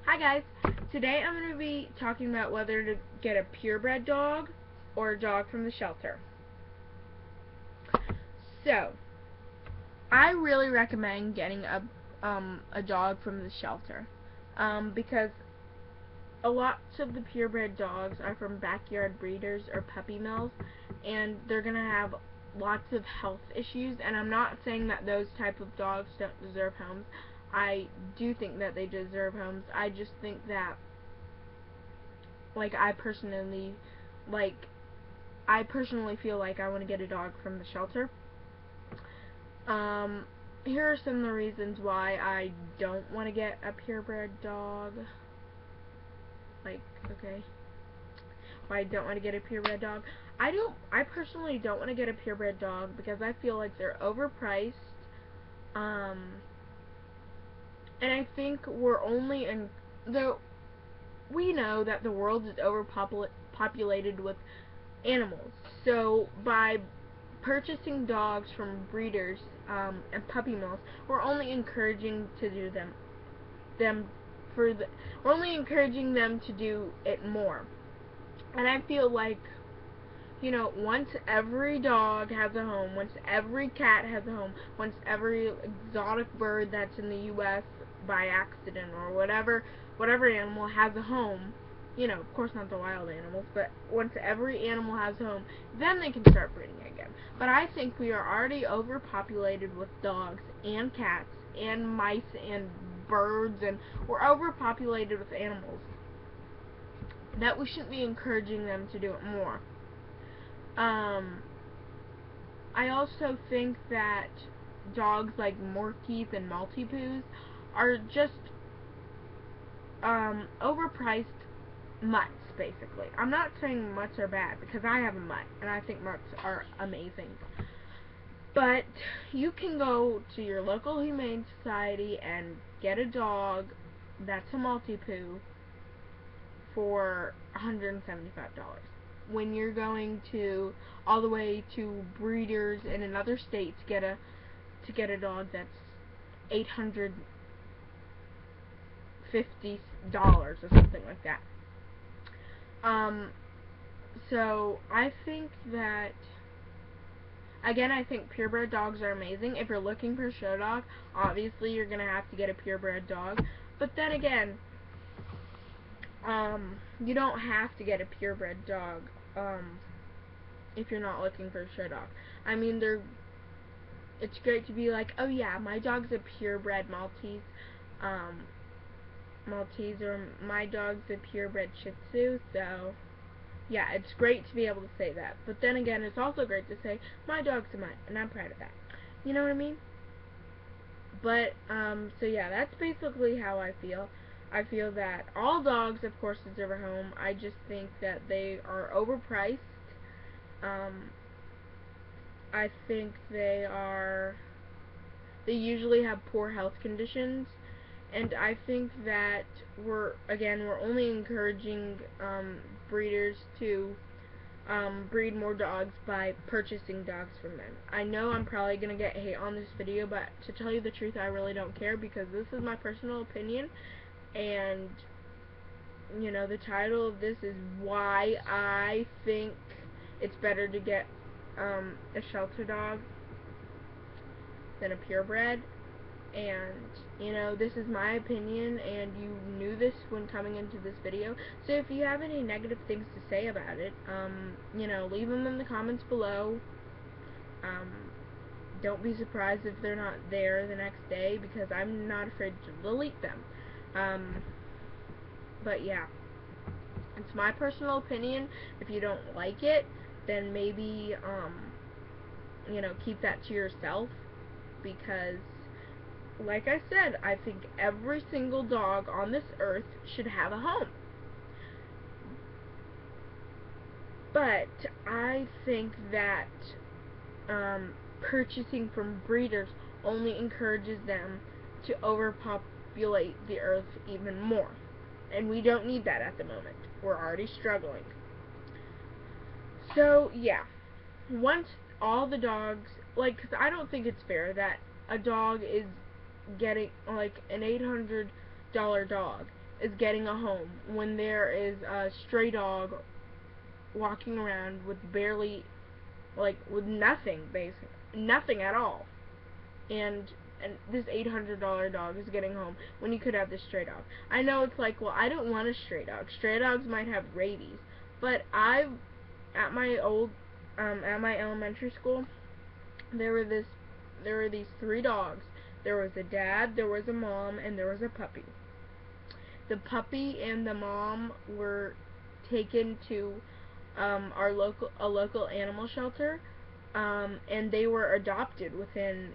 Hi guys, today I'm going to be talking about whether to get a purebred dog or a dog from the shelter. So, I really recommend getting a dog from the shelter because a lot of the purebred dogs are from backyard breeders or puppy mills, and they're going to have lots of health issues, and I'm not saying that those type of dogs don't deserve homes. I do think that they deserve homes. I just think that I personally feel like I want to get a dog from the shelter. Here are some of the reasons why I don't want to get a purebred dog. Why I don't want to get a purebred dog. I personally don't want to get a purebred dog because I feel like they're overpriced. And I think though we know that the world is overpopulated with animals. So by purchasing dogs from breeders and puppy mills, we're only encouraging we're only encouraging them to do it more. And I feel like, once every dog has a home, once every cat has a home, once every exotic bird that's in the U.S. by accident or whatever animal has a home, of course not the wild animals, but once every animal has a home, then they can start breeding again. But I think we are already overpopulated with dogs and cats and mice and birds, and we're overpopulated with animals, that we shouldn't be encouraging them to do it more. I also think that dogs like Morkies and Maltipoos are just overpriced mutts, basically. I'm not saying mutts are bad, because I have a mutt, and I think mutts are amazing. But you can go to your local humane society and get a dog that's a Maltipoo for $175. When you're going to all the way to breeders in another state to get a dog that's $850 or something like that. So I think that, again, I think purebred dogs are amazing. If you're looking for a show dog, obviously you're gonna have to get a purebred dog. But then again, you don't have to get a purebred dog if you're not looking for a show dog. I mean, it's great to be like, oh yeah, my dog's a purebred Maltese, or my dog's a purebred Shih Tzu, so yeah, it's great to be able to say that. But then again, it's also great to say, my dog's a mutt, and I'm proud of that. You know what I mean? But, so yeah, that's basically how I feel. I feel that all dogs, of course, deserve a home. I just think that they are overpriced. I think they usually have poor health conditions, and I think that we're only encouraging breeders to breed more dogs by purchasing dogs from them. I know I'm probably going to get hate on this video, but to tell you the truth, I really don't care, because this is my personal opinion, and the title of this is why I think it's better to get a shelter dog than a purebred. And this is my opinion, and you knew this when coming into this video. So if you have any negative things to say about it, leave them in the comments below. Don't be surprised if they're not there the next day, because I'm not afraid to delete them. But yeah, it's my personal opinion. If you don't like it, then maybe keep that to yourself, because like I said, I think every single dog on this earth should have a home. But I think that purchasing from breeders only encourages them to overpopulate the earth even more. And we don't need that at the moment. We're already struggling. So, yeah. Once all the dogs, because I don't think it's fair that a dog is getting, an $800 dog is getting a home when there is a stray dog walking around with barely, like, with nothing, basically nothing at all, and this $800 dog is getting home when you could have this stray dog. I know it's like, well, I don't want a stray dog. Stray dogs might have rabies, but at my elementary school, there were these 3 dogs. There was a dad, there was a mom, and there was a puppy. The puppy and the mom were taken to a local animal shelter, and they were adopted within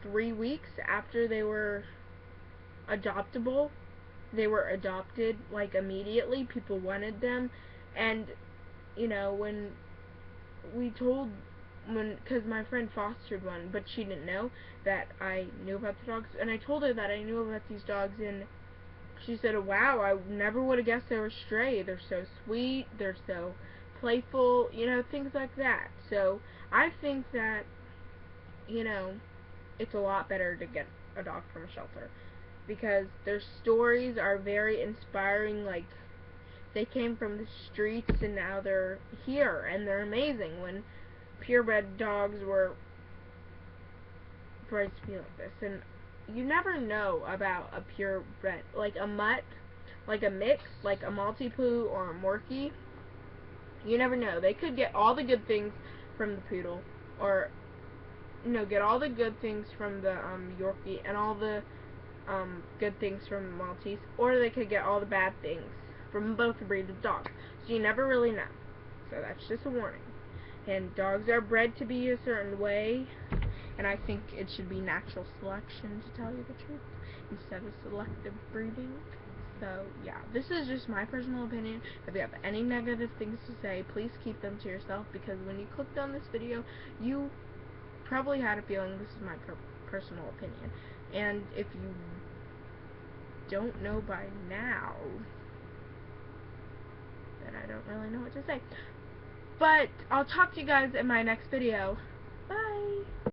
3 weeks after they were adoptable. They were adopted, like, immediately. People wanted them, and when we told, because my friend fostered one, but she didn't know that I knew about the dogs, and I told her that I knew about these dogs, and she said, wow, I never would have guessed they were stray. They're so sweet, they're so playful, things like that. So I think that, it's a lot better to get a dog from a shelter, because their stories are very inspiring. Like, they came from the streets and now they're here and they're amazing. When purebred dogs were bred to be like this, and you never know about a purebred, like a mutt, like a mix, like a Maltipoo or a Morkie. You never know. They could get all the good things from the poodle, or get all the good things from the Yorkie and all the good things from the Maltese, or they could get all the bad things from both breeds of dogs. So you never really know. So that's just a warning. And dogs are bred to be a certain way, and I think it should be natural selection, to tell you the truth, instead of selective breeding. So yeah, this is just my personal opinion. If you have any negative things to say, please keep them to yourself, because when you clicked on this video, you probably had a feeling this is my personal opinion. And if you don't know by now, then I don't really know what to say. But I'll talk to you guys in my next video. Bye!